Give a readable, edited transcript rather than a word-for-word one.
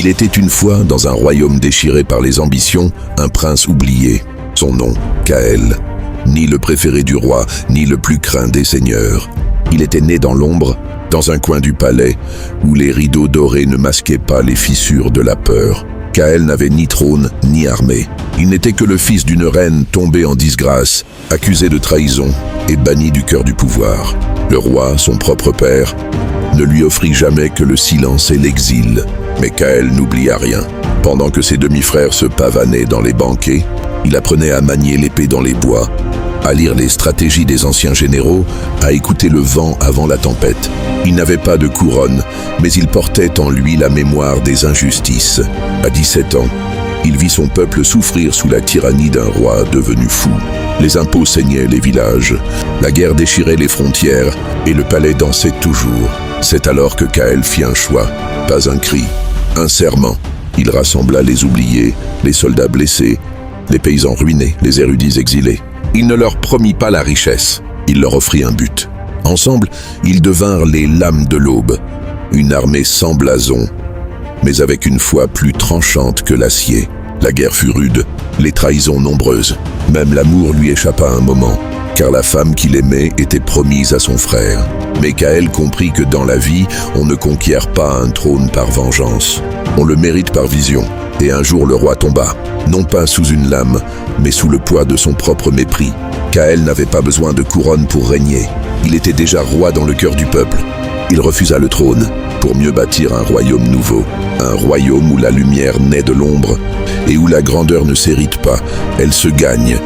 Il était une fois, dans un royaume déchiré par les ambitions, un prince oublié. Son nom, Kaël. Ni le préféré du roi, ni le plus craint des seigneurs. Il était né dans l'ombre, dans un coin du palais, où les rideaux dorés ne masquaient pas les fissures de la peur. Kaël n'avait ni trône, ni armée. Il n'était que le fils d'une reine tombée en disgrâce, accusé de trahison et banni du cœur du pouvoir. Le roi, son propre père, ne lui offrit jamais que le silence et l'exil. Mais Kaël n'oublia rien. Pendant que ses demi-frères se pavanaient dans les banquets, il apprenait à manier l'épée dans les bois, à lire les stratégies des anciens généraux, à écouter le vent avant la tempête. Il n'avait pas de couronne, mais il portait en lui la mémoire des injustices. À 17 ans, il vit son peuple souffrir sous la tyrannie d'un roi devenu fou. Les impôts saignaient les villages, la guerre déchirait les frontières et le palais dansait toujours. C'est alors que Kaël fit un choix, pas un cri, un serment. Il rassembla les oubliés, les soldats blessés, les paysans ruinés, les érudits exilés. Il ne leur promit pas la richesse, il leur offrit un but. Ensemble, ils devinrent les lames de l'aube, une armée sans blason, mais avec une foi plus tranchante que l'acier. La guerre fut rude, les trahisons nombreuses. Même l'amour lui échappa un moment, car la femme qu'il aimait était promise à son frère. Mais Kaël comprit que dans la vie, on ne conquiert pas un trône par vengeance. On le mérite par vision. Et un jour le roi tomba, non pas sous une lame, mais sous le poids de son propre mépris. Kaël n'avait pas besoin de couronne pour régner. Il était déjà roi dans le cœur du peuple. Il refusa le trône pour mieux bâtir un royaume nouveau. Un royaume où la lumière naît de l'ombre et où la grandeur ne s'hérite pas, elle se gagne